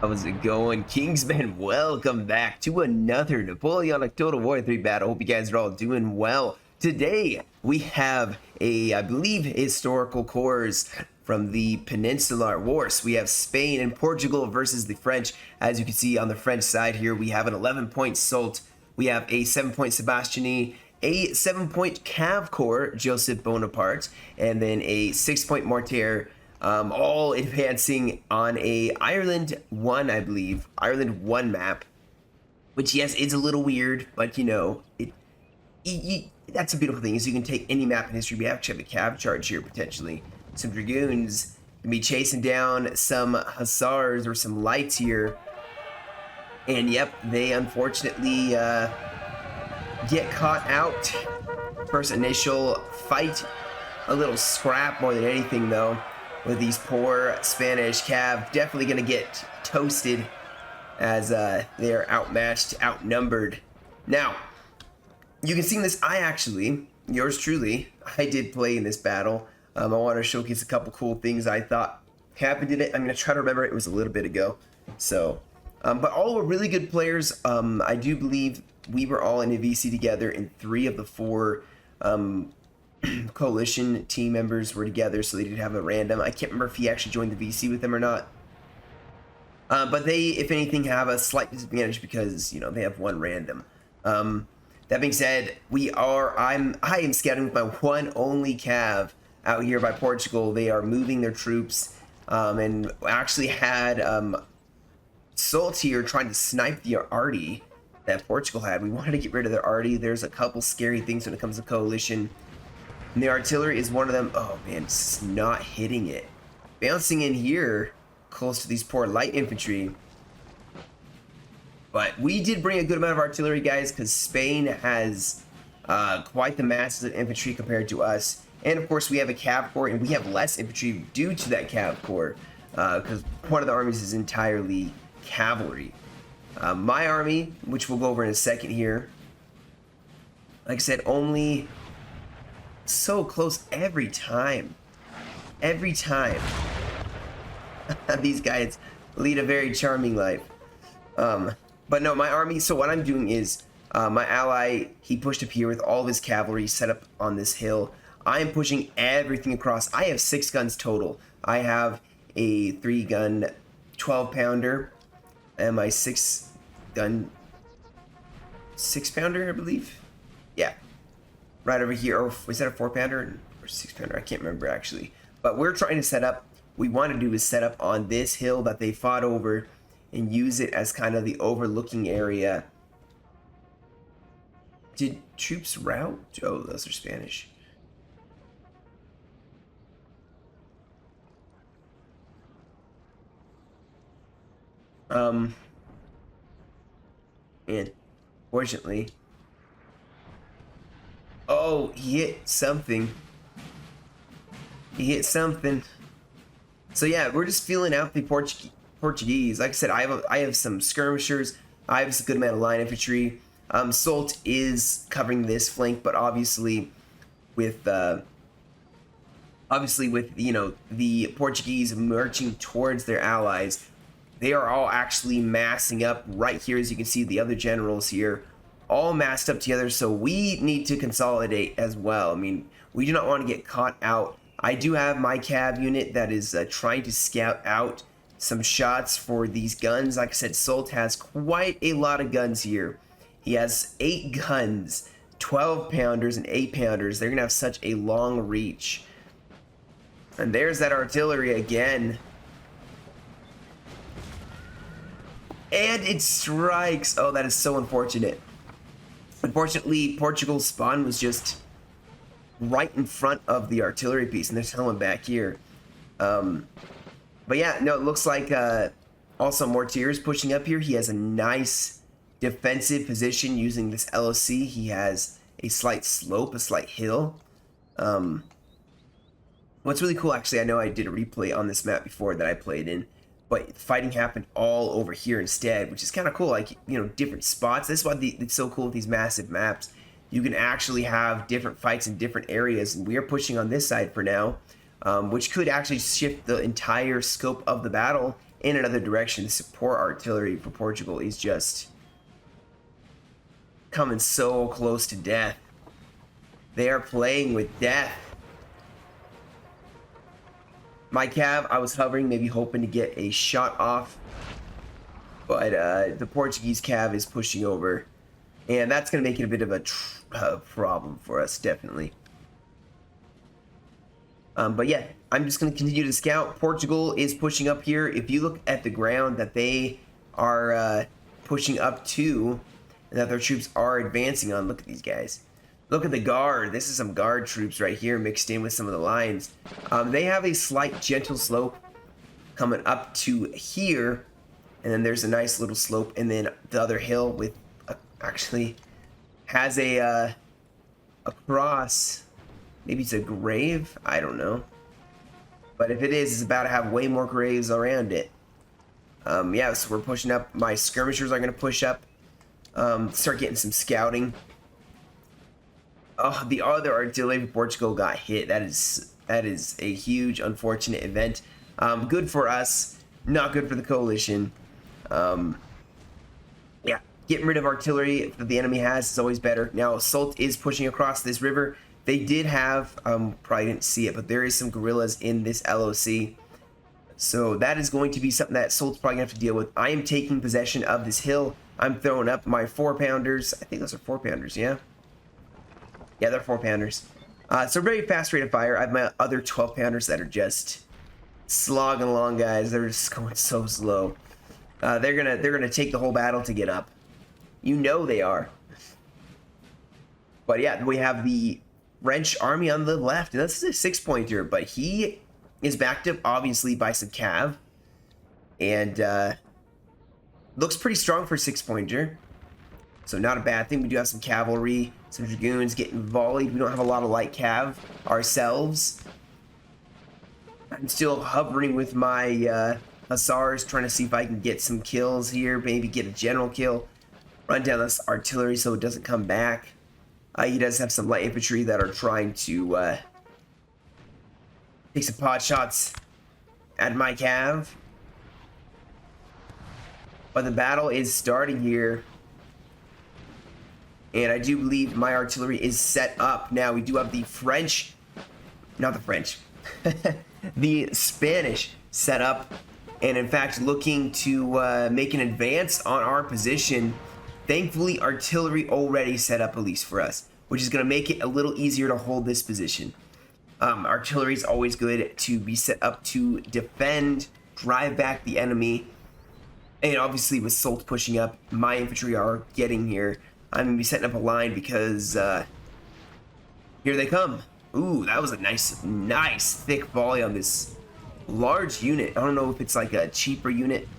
How's it going, Kingsman? Welcome back to another Napoleonic Total War 3 battle. Hope you guys are all doing well. Today, we have I believe, historical cores from the Peninsular Wars. We have Spain and Portugal versus the French. As you can see on the French side here, we have an 11-point Soult. We have a 7-point Sebastiani, a 7-point Cav Corps, Joseph Bonaparte, and then a 6-point Mortier. All advancing on a Ireland 1, I believe, Ireland 1 map, which, yes, is a little weird, but, you know, that's a beautiful thing, is you can take any map in history. We actually have a cav charge here, potentially. Some Dragoons can be chasing down some Hussars or some Lights here, and, yep, they unfortunately get caught out. First initial fight, a little scrap more than anything, though. With these poor Spanish cav, definitely going to get toasted as they are outmatched, outnumbered. Now, you can see in this, yours truly, I did play in this battle. I want to showcase a couple cool things I thought happened in it. I'm going to try to remember, it was a little bit ago. So, but all were really good players. I do believe we were all in a VC together, and 3 of the 4 coalition team members were together, so they did have a random. I can't remember if he actually joined the VC with them or not. But they, if anything, have a slight disadvantage because, you know, they have 1 random. That being said, I am scouting with my one only cav out here by Portugal. They are moving their troops, and actually had Soult here trying to snipe the arty that Portugal had. We wanted to get rid of their arty. There's a couple scary things when it comes to coalition. And the artillery is one of them. Oh man, it's not hitting it. Bouncing in here, close to these poor light infantry. But we did bring a good amount of artillery, guys, because Spain has quite the masses of infantry compared to us. And of course, we have a cav corps, and we have less infantry due to that cav corps, because one of the armies is entirely cavalry. My army, which we'll go over in a second here, like I said, only so close every time. These guys lead a very charming life. But no, my army, so what I'm doing is my ally, he pushed up here with all of his cavalry set up on this hill. I am pushing everything across. I have 6 guns total. I have a 3-gun 12-pounder and my 6-gun 6-pounder, I believe. Yeah, right over here. Or was that a 4-pounder or 6-pounder? I can't remember actually. But we're trying to set up, we want to do is set up on this hill that they fought over and use it as kind of the overlooking area. Did troops rout? Oh, those are Spanish. And fortunately, oh, he hit something. So yeah, we're just feeling out the Portuguese. Like I said, I have some skirmishers. I have a good amount of line infantry. Soult is covering this flank, but obviously with you know, the Portuguese marching towards their allies, they are all actually massing up right here. As you can see, the other generals here all massed up together, so we need to consolidate as well. I mean, we do not want to get caught out. I do have my cav unit that is trying to scout out some shots for these guns. Like I said, Soult has quite a lot of guns here. He has 8 guns, 12-pounders and 8-pounders. They're gonna have such a long reach. And there's that artillery again. And it strikes. Oh, that is so unfortunate. Unfortunately, Portugal's spawn was just right in front of the artillery piece, and there's someone back here. But yeah, no, it looks like also Mortier's pushing up here. He has a nice defensive position using this LOC. He has a slight slope, a slight hill. What's really cool, actually, I know I did a replay on this map before that I played in, but fighting happened all over here instead, which is kind of cool. Like, you know, different spots. That's why it's so cool with these massive maps. You can actually have different fights in different areas, and we are pushing on this side for now, which could actually shift the entire scope of the battle in another direction. The support artillery for Portugal is just coming so close to death. They are playing with death. My cav, I was hovering, maybe hoping to get a shot off, but the Portuguese cav is pushing over, and that's going to make it a bit of a problem for us, definitely. But yeah, I'm just going to continue to scout. Portugal is pushing up here. If you look at the ground that they are pushing up to, and that their troops are advancing on, look at these guys. Look at the guard. This is some guard troops right here mixed in with some of the lines. They have a slight gentle slope coming up to here, and then there's a nice little slope, and then the other hill with actually has a cross. Maybe it's a grave, I don't know, but if it is, it's about to have way more graves around it. Yeah, so we're pushing up. My skirmishers are going to push up, start getting some scouting. Oh, the other artillery for Portugal got hit. That is a huge, unfortunate event. Good for us, not good for the coalition. Yeah, getting rid of artillery that the enemy has is always better. Now, Soult is pushing across this river. They did have, probably didn't see it, but there is some guerrillas in this LOC. So that is going to be something that Soult's probably going to have to deal with. I am taking possession of this hill. I'm throwing up my 4-pounders. I think those are 4-pounders, yeah? Yeah, they're 4-pounders. So very fast rate of fire. I have my other 12-pounders that are just slogging along, guys. They're just going so slow. They're gonna take the whole battle to get up. You know they are. But yeah, we have the French army on the left. And that's a 6-pointer, but he is backed up obviously by some cav, and looks pretty strong for a 6-pointer. So not a bad thing. We do have some cavalry, some dragoons getting volleyed. We don't have a lot of light cav ourselves. I'm still hovering with my hussars, trying to see if I can get some kills here, maybe get a general kill, run down this artillery so it doesn't come back. He does have some light infantry that are trying to take some pot shots at my cav. But the battle is starting here. And I do believe my artillery is set up. Now, we do have the French, not the French, the Spanish set up. And in fact, looking to make an advance on our position. Thankfully, artillery already set up, at least for us, which is going to make it a little easier to hold this position. Artillery is always good to be set up to defend, drive back the enemy. And obviously, with Soult pushing up, my infantry are getting here. I'm going to be setting up a line because here they come. Ooh, that was a nice thick volley on this large unit. I don't know if it's like a cheaper unit,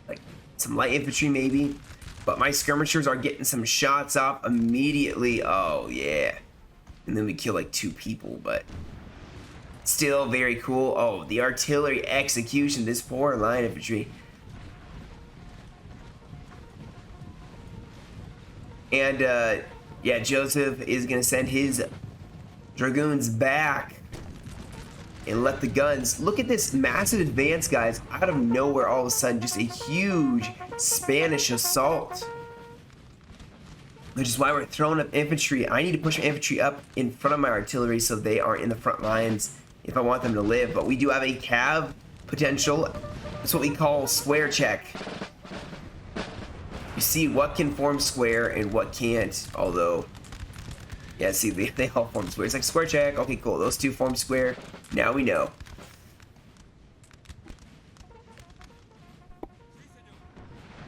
like some light infantry maybe, but my skirmishers are getting some shots off immediately. Oh yeah, and then we kill like 2 people, but still very cool. Oh, the artillery execution, this poor line infantry. And yeah, Joseph is gonna send his dragoons back and let the guns. Look at this massive advance, guys. Out of nowhere, all of a sudden, just a huge Spanish assault. Which is why we're throwing up infantry. I need to push my infantry up in front of my artillery so they aren't in the front lines if I want them to live. But we do have a cav potential. That's what we call square check. You see what can form square and what can't. Although, yeah, see, they all form square. It's like square check. Okay, cool. Those 2 form square. Now we know.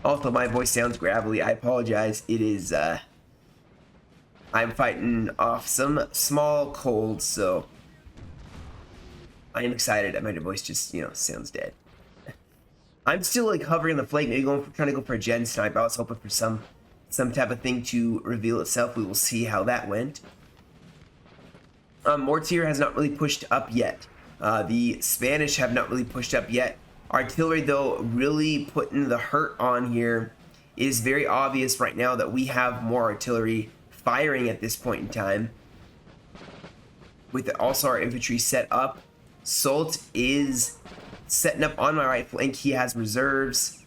Also, my voice sounds gravelly. I apologize. It is, I'm fighting off some small colds, so I am excited. My voice just, sounds dead. I'm still like hovering on the flank, maybe trying to go for a gen snipe. I was hoping for some type of thing to reveal itself. We will see how that went. Mortier has not really pushed up yet. The Spanish have not really pushed up yet. Artillery, though, really putting the hurt on here. It is very obvious right now that we have more artillery firing at this point in time. With also our infantry set up, Soult is setting up on my right flank. He has reserves.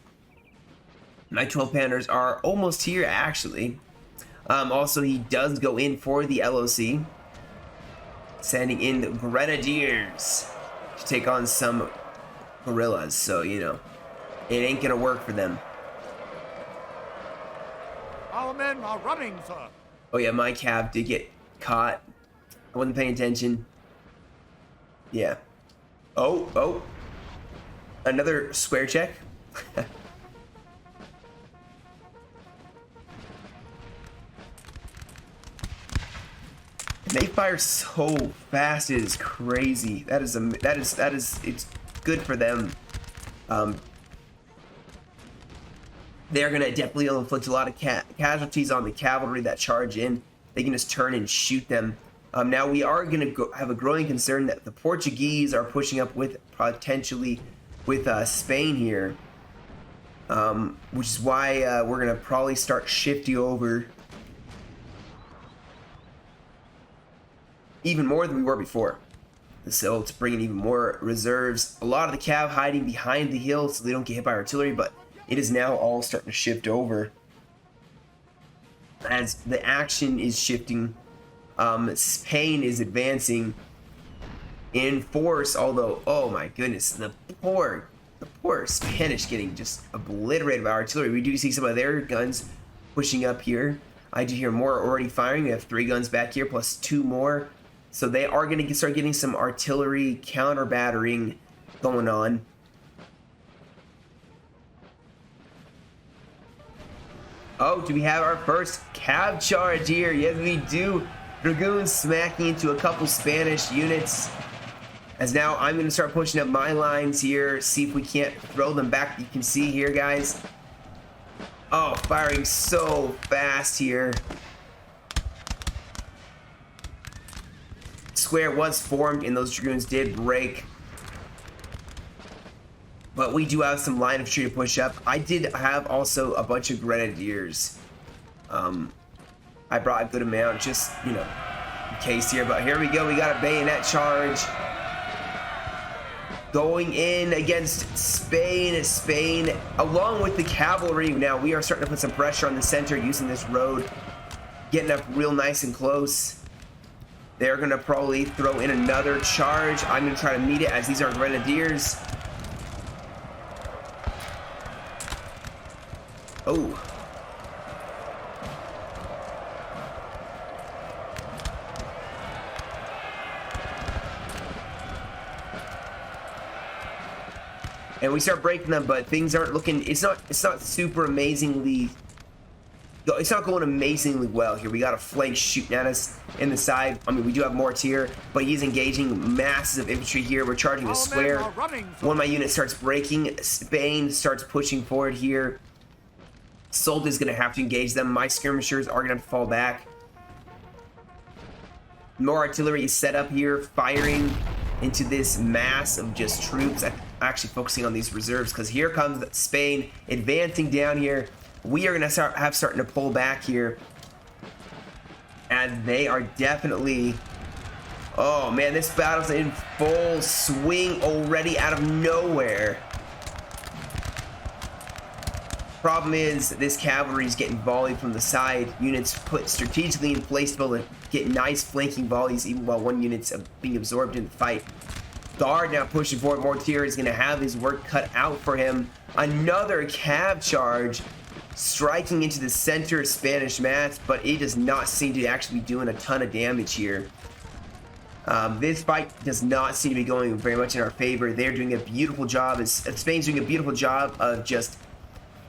My 12 pounders are almost here, actually. Also, he does go in for the LOC, sending in the grenadiers to take on some guerrillas. So, you know, it ain't gonna work for them. Our men are running, sir. Oh yeah, my cav did get caught. I wasn't paying attention. Yeah. Oh. Another square check. They fire so fast, it is crazy. That is it's good for them. They're gonna definitely inflict a lot of casualties on the cavalry that charge in. They can just turn and shoot them. Now we are gonna have a growing concern that the Portuguese are pushing up with potentially with Spain here, which is why we're gonna probably start shifting over even more than we were before. So it's bringing even more reserves. A lot of the cav hiding behind the hill so they don't get hit by artillery, but it is now all starting to shift over as the action is shifting. Spain is advancing in force, although, oh my goodness, the poor Spanish getting just obliterated by artillery. We do see some of their guns pushing up here. I do hear more already firing. We have 3 guns back here plus 2 more. So they are going to start getting some artillery counter battering going on. Oh, do we have our first cav charge here? Yes, we do. Dragoons smacking into a couple Spanish units. As now I'm going to start pushing up my lines here. See if we can't throw them back. You can see here, guys. Oh, firing so fast here. Square was formed and those dragoons did break. But we do have some line of tree to push up. I did have also a bunch of grenadiers. I brought a good amount just, you know, in case here. But here we go. We got a bayonet charge. Going in against Spain. Spain, along with the cavalry. Now we are starting to put some pressure on the center using this road. Getting up real nice and close. They're going to probably throw in another charge. I'm going to try to meet it as these are grenadiers. Oh. And we start breaking them, but things aren't looking, it's not super amazingly, it's not going amazingly well here. We got a flank shooting at us in the side. I mean, we do have mortier, but he's engaging masses of infantry here. We're charging the square. One of my units starts breaking. Spain starts pushing forward here. Sold is going to have to engage them. My skirmishers are going to have to fall back. More artillery is set up here, firing into this mass of just troops. I'm actually focusing on these reserves because here comes Spain advancing down here. We are going to starting to pull back here. And they are definitely... Oh man, this battle's in full swing already out of nowhere. Problem is, this cavalry is getting volleyed from the side. Units put strategically in place to be able to get nice flanking volleys even while one unit's being absorbed in the fight. Guard now pushing forward. Mortier is going to have his work cut out for him. Another cav charge striking into the center of Spanish mass, but it does not seem to actually be doing a ton of damage here. This fight does not seem to be going very much in our favor. They're doing a beautiful job. Spain's doing a beautiful job of just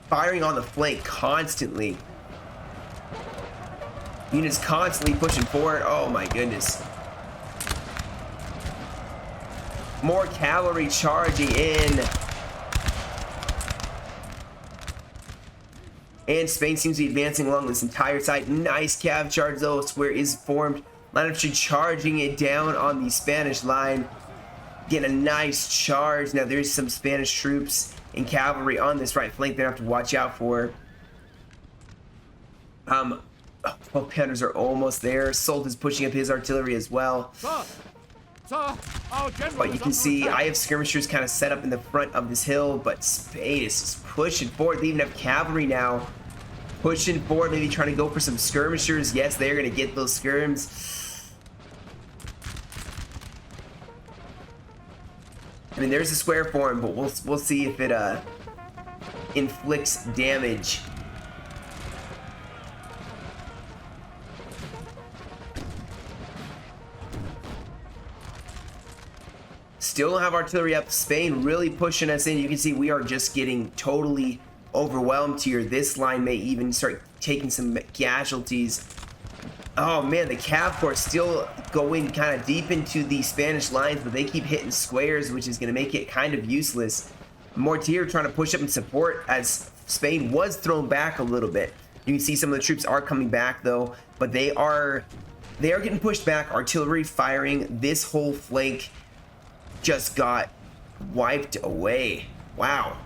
firing on the flank constantly. Units constantly pushing forward. Oh my goodness. More cavalry charging in. And Spain seems to be advancing along this entire side. Nice cav charge though. Square is formed. Line of charging it down on the Spanish line. Getting a nice charge. Now there's some Spanish troops and cavalry on this right flank they have to watch out for. Both pounders are almost there. Solt is pushing up his artillery as well. Sir, our general But you is can under see attack. I have skirmishers kind of set up in the front of this hill, but Spain is just pushing forward. They even have cavalry now pushing forward, maybe trying to go for some skirmishers. Yes, they're going to get those skirms. I mean, there's a square form, but we'll see if it inflicts damage. Still don't have artillery up. Spain really pushing us in. You can see we are just getting totally overwhelmed here. This line may even start taking some casualties. Oh man, the Cav Corps still going kind of deep into the Spanish lines, but they keep hitting squares, which is going to make it kind of useless. Mortier trying to push up and support as Spain was thrown back a little bit. You can see some of the troops are coming back though, but they are getting pushed back. Artillery firing. This whole flank just got wiped away. Wow.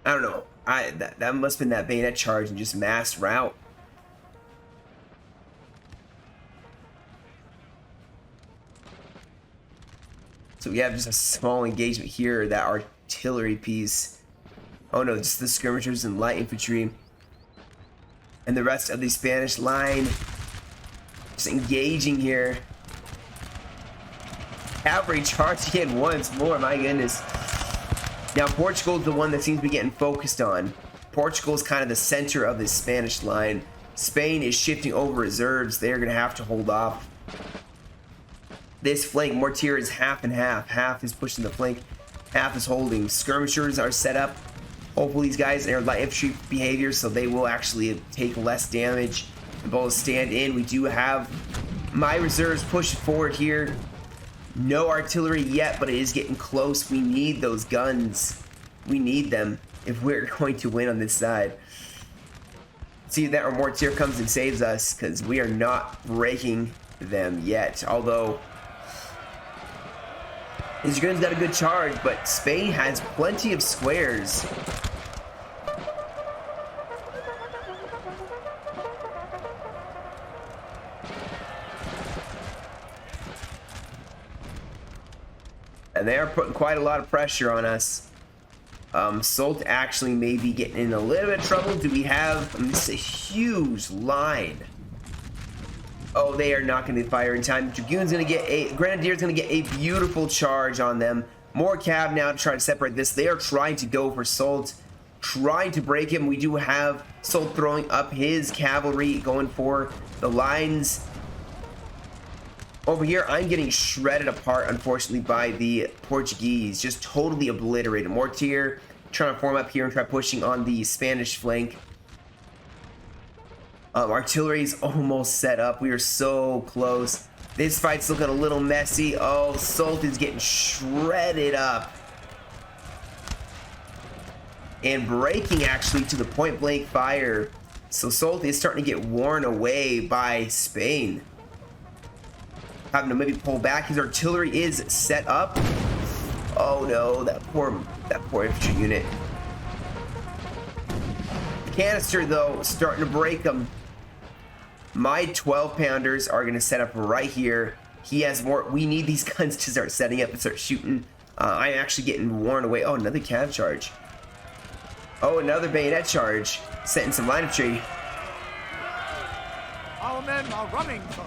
I don't know. That must have been that bayonet charge and just mass rout. So we have just a small engagement here. That artillery piece. Oh no, just the skirmishers and light infantry. And the rest of the Spanish line just engaging here. Cavalry charging in once more, my goodness. Now Portugal's the one that seems to be getting focused on. Portugal's kind of the center of this Spanish line. Spain is shifting over reserves. They're going to have to hold off. This flank, Mortier is half and half. Half is pushing the flank, half is holding. Skirmishers are set up. Hopefully these guys are light infantry behavior, so they will actually take less damage. The bullets stand in. We do have my reserves pushing forward here. No artillery yet, but it is getting close. We need those guns. We need them if we're going to win on this side. See that our Mortier comes and saves us, because we are not breaking them yet. Although his gun's got a good charge, but Spain has plenty of squares. And they are putting quite a lot of pressure on us. Solt actually may be getting in a little bit of trouble. Do we have... this is a huge line. Oh, they are not going to fire in time. Dragoon's going to get a... Grenadier's going to get a beautiful charge on them. More cav now to try to separate this. They are trying to go for Solt. Trying to break him. We do have Solt throwing up his cavalry. Going for the lines. Over here, I'm getting shredded apart, unfortunately, by the Portuguese. Just totally obliterated. Mortier trying to form up here and try pushing on the Spanish flank. Artillery is almost set up. We are so close. This fight's looking a little messy. Oh, Solt is getting shredded up. And breaking, actually, to the point-blank fire. So Solt is starting to get worn away by Spain. Having to maybe pull back. His artillery is set up. Oh no, that poor infantry unit. Canister though, starting to break them. My 12-pounders are going to set up right here. He has more. We need these guns to start setting up and start shooting. I'm actually getting worn away. Oh, another cav charge. Oh, another bayonet charge. Setting some line of tree. Our men are running, sir.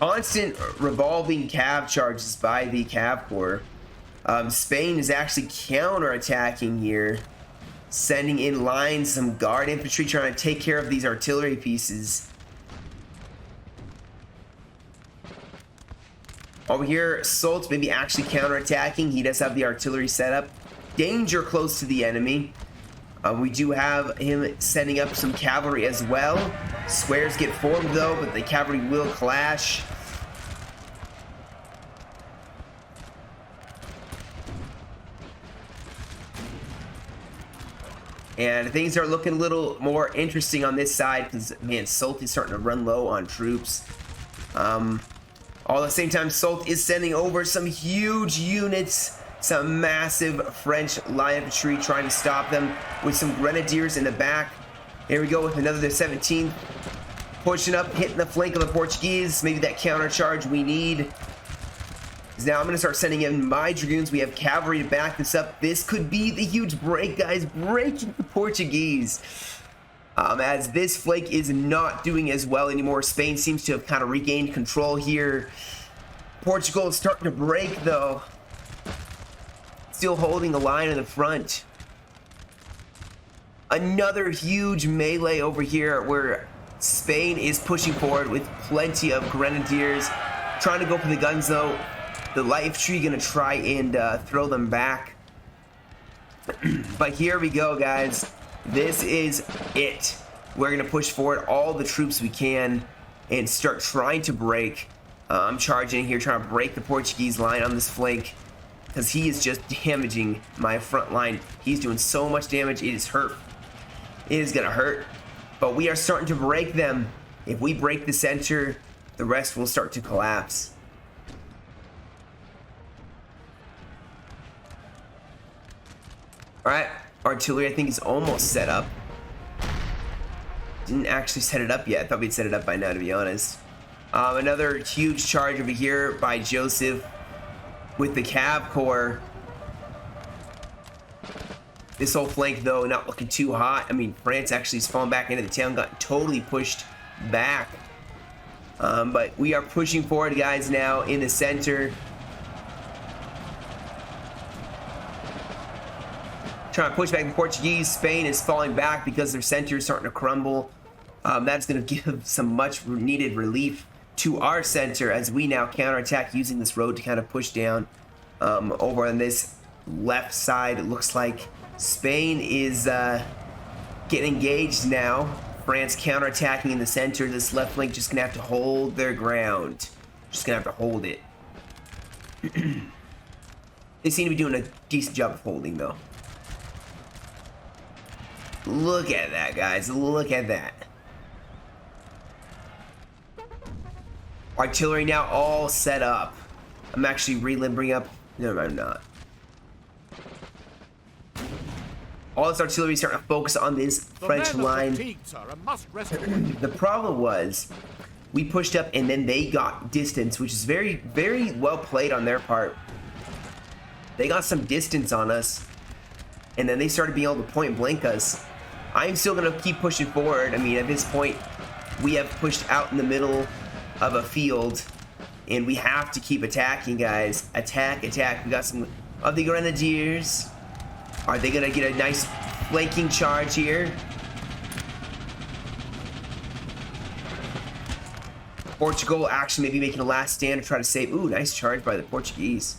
Constant revolving cav charges by the Cav Corps. Spain is actually counter-attacking here. Sending in lines, some guard infantry trying to take care of these artillery pieces. Over here, Solt maybe actually counter-attacking. He does have the artillery set up. Danger close to the enemy. We do have him sending up some cavalry as well. Squares get formed though, but the cavalry will clash. And things are looking a little more interesting on this side because, man, Solt is starting to run low on troops. All at the same time, Solt is sending over some huge units some massive French light infantry trying to stop them with some grenadiers in the back. Here we go with another 17th. Pushing up, hitting the flank of the Portuguese. Maybe that counter charge we need. Now I'm going to start sending in my dragoons. We have cavalry to back this up. This could be the huge break, guys. Breaking the Portuguese. As this flank is not doing as well anymore. Spain seems to have kind of regained control here. Portugal is starting to break, though. Still holding the line in the front. Another huge melee over here where Spain is pushing forward with plenty of grenadiers. Trying to go for the guns, though. The light infantry gonna try and throw them back. But here we go, guys. This is it. We're gonna push forward all the troops we can and start trying to break. I'm charging here, trying to break the Portuguese line on this flank because he is just damaging my front line. He's doing so much damage, it is hurt. It is gonna hurt. But we are starting to break them. If we break the center, the rest will start to collapse. Alright, artillery I think is almost set up. Didn't actually set it up yet. I thought we'd set it up by now, to be honest. Another huge charge over here by Joseph with the Cav Corps. This whole flank, though, not looking too hot. I mean, France actually has fallen back into the town, got totally pushed back. But we are pushing forward, guys, now in the center. Trying to push back the Portuguese. Spain is falling back because their center is starting to crumble. That's going to give some much needed relief to our center as we now counterattack using this road to kind of push down. Over on this left side, it looks like Spain is getting engaged now. France counterattacking in the center. This left flank just going to have to hold their ground. Just going to have to hold it. They seem to be doing a decent job of holding, though. Look at that, guys. Look at that. Artillery now all set up. I'm actually bringing up. No, I'm not. All this artillery is starting to focus on this French line. The problem was we pushed up and then they got distance, which is very, very well played on their part. They got some distance on us, and then they started being able to point blank us. I'm still going to keep pushing forward. I mean, at this point, we have pushed out in the middle of a field, and we have to keep attacking, guys. Attack, attack. We got some of the grenadiers. Are they going to get a nice flanking charge here? Portugal actually maybe making a last stand to try to save. Ooh, nice charge by the Portuguese.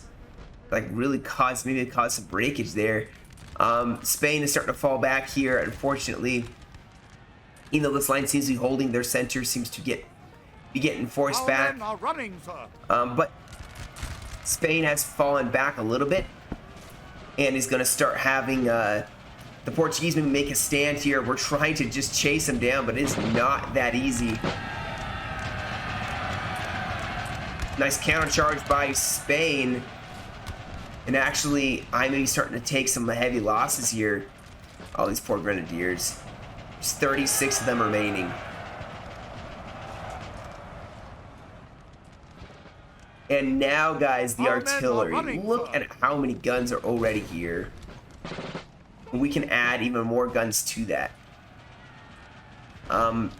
Like really caused, maybe it caused some breakage there. Spain is starting to fall back here, unfortunately. Even though this line seems to be holding, their center seems to be getting forced back. But Spain has fallen back a little bit and is going to start having the Portuguese maybe make a stand here. We're trying to just chase them down, but it's not that easy. Nice counter charge by Spain. And actually, I may be starting to take some heavy losses here. All these poor grenadiers. There's 36 of them remaining. And now, guys, the artillery. Look at how many guns are already here. We can add even more guns to that. I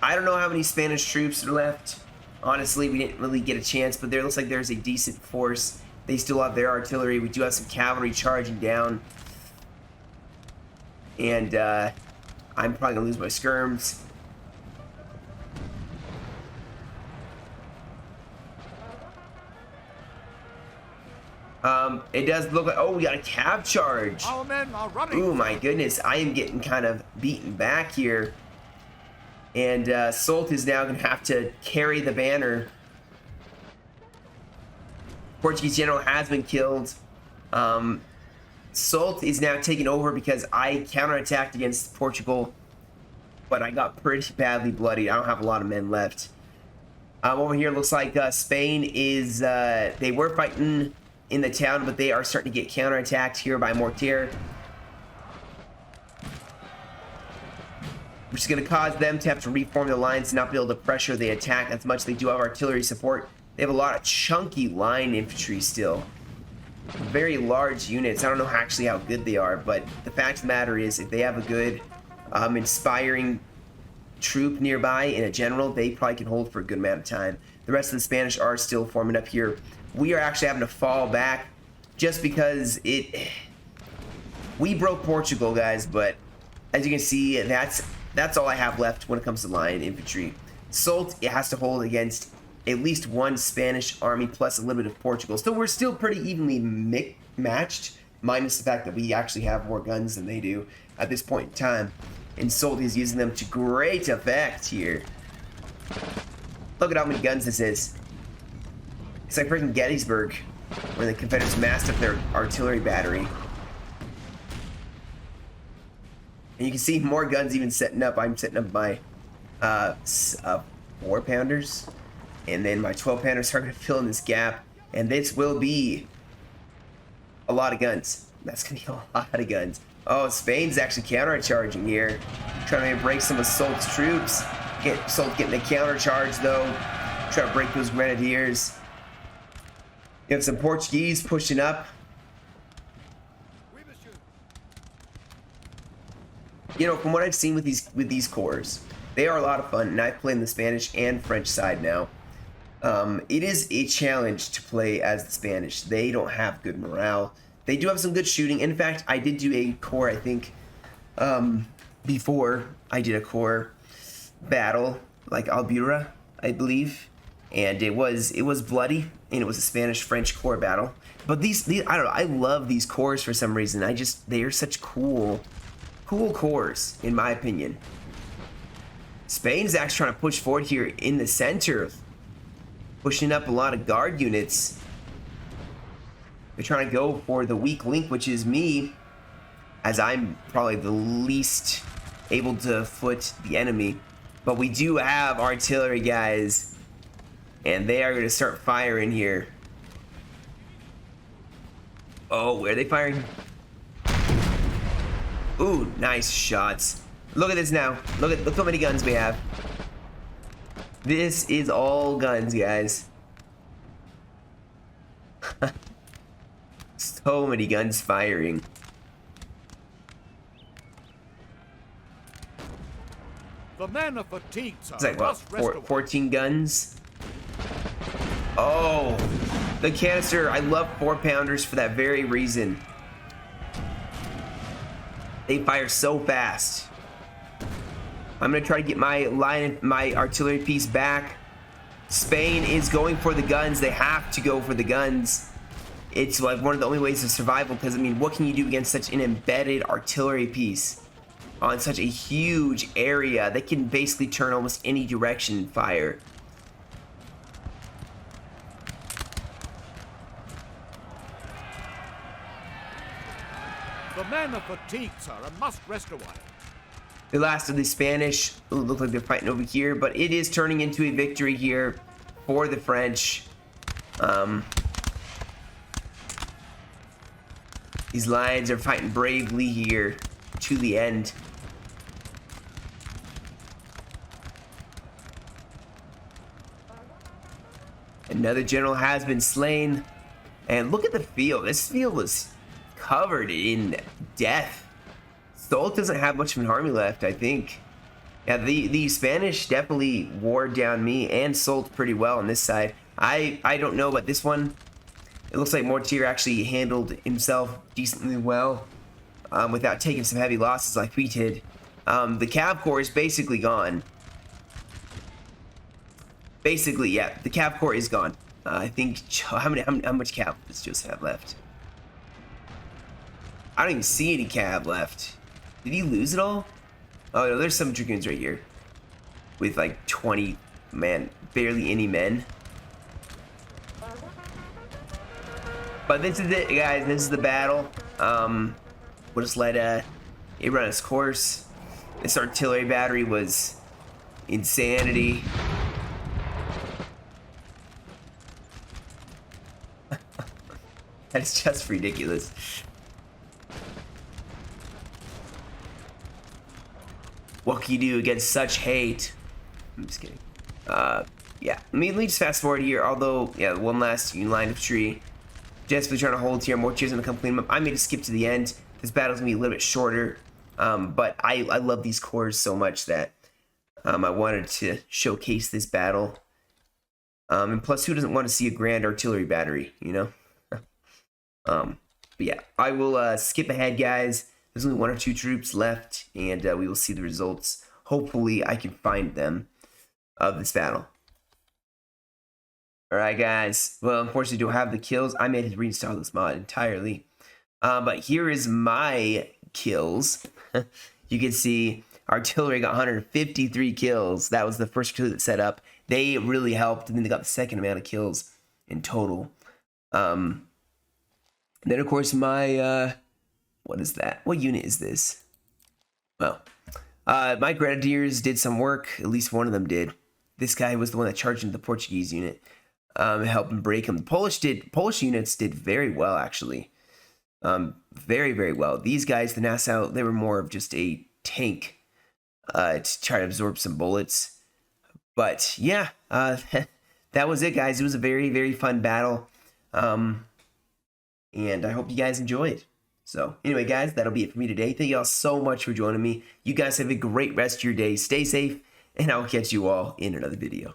don't know how many Spanish troops are left. Honestly, we didn't really get a chance, but there looks like there's a decent force. They still have their artillery. We do have some cavalry charging down. And I'm probably going to lose my skirms. It does look like, oh, we got a cav charge. Our men are running. Oh my goodness, I am getting kind of beaten back here. And Soult is now going to have to carry the banner. Portuguese general has been killed. Soult is now taking over because I counterattacked against Portugal, but I got pretty badly bloodied. I don't have a lot of men left. Over here, looks like Spain is, they were fighting in the town, but they are starting to get counterattacked here by mortier, which is going to cause them to have to reform the lines, not be able to pressure the attack as much. They do have artillery support. They have a lot of chunky line infantry still. Very large units. I don't know actually how good they are, but the fact of the matter is, if they have a good, inspiring troop nearby and a general, they probably can hold for a good amount of time. The rest of the Spanish are still forming up here. We are actually having to fall back just because we broke Portugal, guys, but as you can see, that's all I have left when it comes to line infantry. Soult, it has to hold against at least one Spanish army plus a little bit of Portugal. So we're still pretty evenly matched, minus the fact that we actually have more guns than they do at this point in time. And Soult is using them to great effect here. Look at how many guns this is. It's like freaking Gettysburg, where the Confederates massed up their artillery battery. And you can see more guns even setting up. I'm setting up my 4-pounders. And then my 12-pounders are going to fill in this gap. And this will be a lot of guns. That's going to be a lot of guns. Oh, Spain's actually countercharging here. Trying to break some of Soult's troops. Soult getting a countercharge, though. Try to break those grenadiers. You have some Portuguese pushing up. You know, from what I've seen with these corps, they are a lot of fun, and I've played in the Spanish and French side now. It is a challenge to play as the Spanish. They don't have good morale. They do have some good shooting. In fact, I did do a corps, I think, before I did a corps battle, like Albura, I believe, and it was bloody, and it was a Spanish-French corps battle. But these I don't know, I love these corps for some reason. They are such cool corps, in my opinion. Spain's actually trying to push forward here in the center, pushing up a lot of guard units. They're trying to go for the weak link, which is me, as I'm probably the least able to foot the enemy. But we do have artillery, guys, and they are going to start firing here. Oh, where are they firing? Ooh, nice shots. Look at this now. Look how many guns we have. This is all guns, guys. So many guns firing. The men are fatigued, sir. It's like, what, 14 guns? Oh, the canister. I love 4-pounders for that very reason. They fire so fast. I'm going to try to get my artillery piece back. Spain is going for the guns. They have to go for the guns. It's like one of the only ways of survival, because I mean, what can you do against such an embedded artillery piece on such a huge area that can basically turn almost any direction and fire? The men are fatigued, sir, and must rest a while. The last of the Spanish look like they're fighting over here, but it is turning into a victory here for the French. These lions are fighting bravely here to the end. Another general has been slain. And look at the field. This field is covered in death. Soult doesn't have much of an army left, I think. Yeah, the Spanish definitely wore down me and Soult pretty well on this side. I don't know about this one. It looks like Mortier actually handled himself decently well without taking some heavy losses like we did. The Cav Corps is basically gone. Basically, yeah, the Cav Corps is gone. I think, how much Cav does Joseph have left? I don't even see any Cav left. Did he lose it all? Oh no, there's some Dragoons right here. With like 20, man, barely any men. But this is it, guys. This is the battle. We'll just let it run its course. This artillery battery was insanity. That's just ridiculous. What can you do against such hate? I'm just kidding. Yeah, let me just fast forward here. Although, yeah, one last line of tree. Desperately trying to hold here. More cheers gonna come clean them up. I may just skip to the end. This battle's gonna be a little bit shorter. But I love these cores so much that I wanted to showcase this battle. And plus, who doesn't want to see a grand artillery battery, you know? But yeah, I will skip ahead, guys. There's only 1 or 2 troops left, and we will see the results. Hopefully, I can find them of this battle. Alright, guys. Well, unfortunately, don't have the kills. I may have to reinstall this mod entirely. But here is my kills. You can see artillery got 153 kills. That was the first artillery that set up. They really helped, and then they got the second amount of kills in total. Then, of course, my... what is that? What unit is this? Well, my grenadiers did some work. At least one of them did. This guy was the one that charged into the Portuguese unit. Helped them break them. The Polish units did very well, actually. Very, very well. These guys, the Nassau, they were more of just a tank to try to absorb some bullets. But yeah, that was it, guys. It was a very, very fun battle. And I hope you guys enjoyed. So anyway, guys, that'll be it for me today. Thank you all so much for joining me. You guys have a great rest of your day. Stay safe, and I'll catch you all in another video.